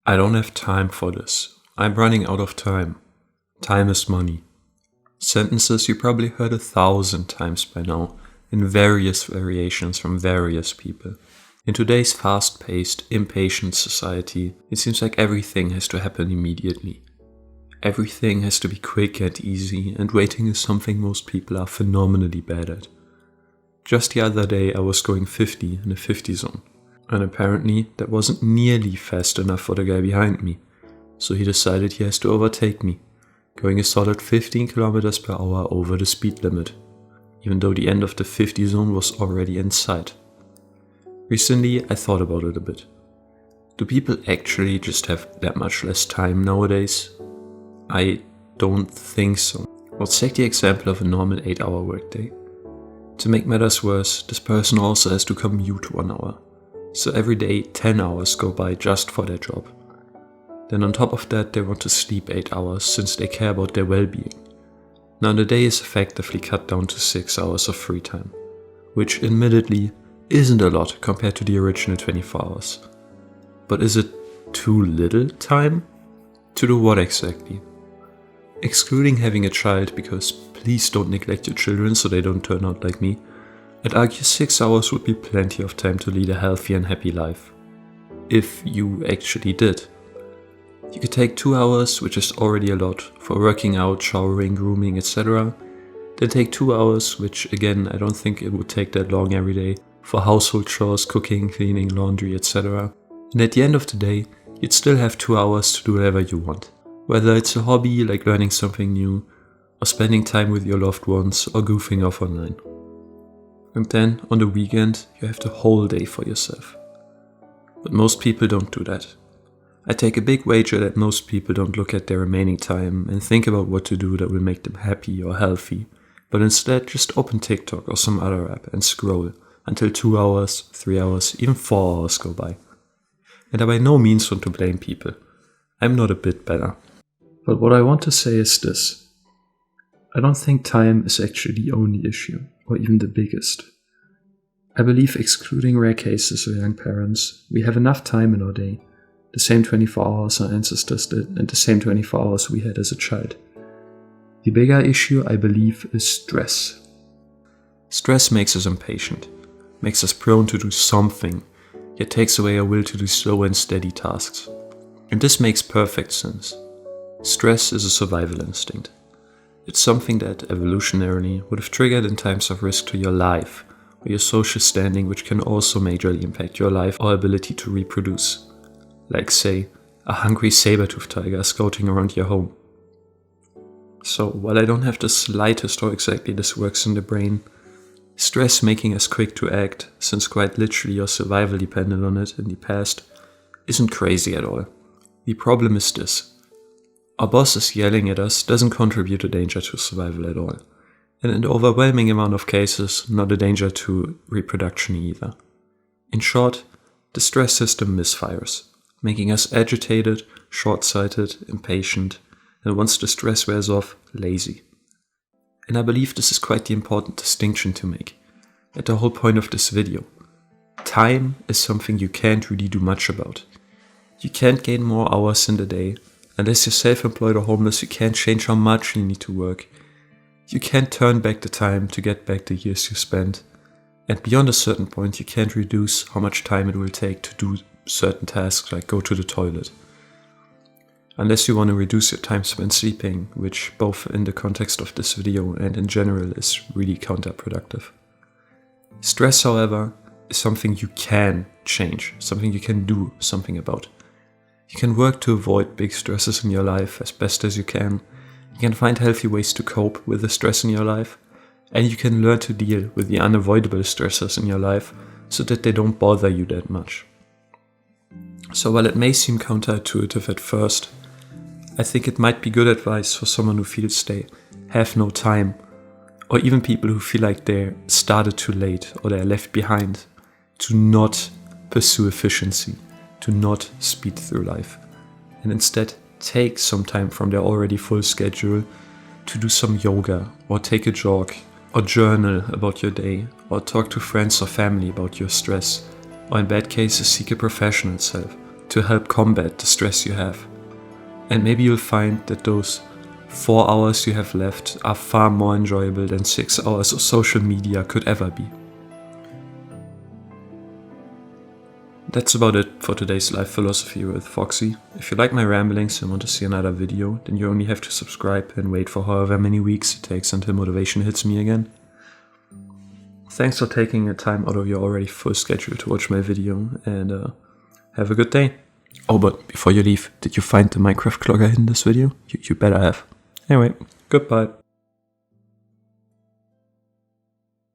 I don't have time for this. I'm running out of time. Time is money. Sentences you probably heard 1,000 times by now, in various variations from various people. In today's fast-paced, impatient society, it seems like everything has to happen immediately. Everything has to be quick and easy, and waiting is something most people are phenomenally bad at. Just the other day I was going 50 in a 50 zone, and apparently that wasn't nearly fast enough for the guy behind me, so he decided he has to overtake me, going a solid 15 kilometers per hour over the speed limit, even though the end of the 50 zone was already in sight. Recently I thought about it a bit. Do people actually just have that much less time nowadays? I don't think so. Let's take the example of a normal 8-hour workday. To make matters worse, this person also has to commute 1 hour. So every day 10 hours go by just for their job. Then on top of that they want to sleep 8 hours since they care about their well-being. Now the day is effectively cut down to 6 hours of free time, which admittedly isn't a lot compared to the original 24 hours. But is it too little time? To do what exactly? Excluding having a child, because please don't neglect your children so they don't turn out like me, I'd argue 6 hours would be plenty of time to lead a healthy and happy life. If you actually did. You could take 2 hours, which is already a lot, for working out, showering, grooming, etc. Then take 2 hours, which again I don't think it would take that long every day, for household chores, cooking, cleaning, laundry, etc. And at the end of the day, you'd still have 2 hours to do whatever you want. Whether it's a hobby like learning something new, or spending time with your loved ones, or goofing off online. And then, on the weekend, you have the whole day for yourself. But most people don't do that. I take a big wager that most people don't look at their remaining time and think about what to do that will make them happy or healthy, but instead just open TikTok or some other app and scroll until 2 hours, 3 hours, even 4 hours go by. And I by no means want to blame people. I'm not a bit better. But what I want to say is this. I don't think time is actually the only issue, or even the biggest. I believe, excluding rare cases of young parents, we have enough time in our day, the same 24 hours our ancestors did and the same 24 hours we had as a child. The bigger issue, I believe, is stress. Stress makes us impatient, makes us prone to do something, yet takes away our will to do slow and steady tasks. And this makes perfect sense. Stress is a survival instinct. It's something that, evolutionarily, would have triggered in times of risk to your life, or your social standing, which can also majorly impact your life or ability to reproduce. Like, say, a hungry saber-toothed tiger scouting around your home. So, while I don't have the slightest how exactly this works in the brain, stress making us quick to act, since quite literally your survival depended on it in the past, isn't crazy at all. The problem is this. Our bosses yelling at us doesn't contribute a danger to survival at all, and in the overwhelming amount of cases, not a danger to reproduction either. In short, the stress system misfires, making us agitated, short-sighted, impatient, and once the stress wears off, lazy. And I believe this is quite the important distinction to make, at the whole point of this video. Time is something you can't really do much about. You can't gain more hours in the day. Unless you're self-employed or homeless, you can't change how much you need to work. You can't turn back the time to get back the years you spent. And beyond a certain point, you can't reduce how much time it will take to do certain tasks like go to the toilet. Unless you want to reduce your time spent sleeping, which both in the context of this video and in general is really counterproductive. Stress, however, is something you can change, something you can do something about. You can work to avoid big stresses in your life as best as you can. You can find healthy ways to cope with the stress in your life. And you can learn to deal with the unavoidable stressors in your life so that they don't bother you that much. So while it may seem counterintuitive at first, I think it might be good advice for someone who feels they have no time, or even people who feel like they're started too late or they're left behind, to not pursue efficiency, to not speed through life, and instead take some time from their already full schedule to do some yoga, or take a jog, or journal about your day, or talk to friends or family about your stress, or in bad cases seek a professional's help to help combat the stress you have. And maybe you'll find that those 4 hours you have left are far more enjoyable than 6 hours of social media could ever be. That's about it for today's life philosophy with Foxy. If you like my ramblings and want to see another video, then you only have to subscribe and wait for however many weeks it takes until motivation hits me again. Thanks for taking the time out of your already full schedule to watch my video, and have a good day. Oh, but before you leave, did you find the Minecraft clogger in this video? You better have. Anyway, goodbye.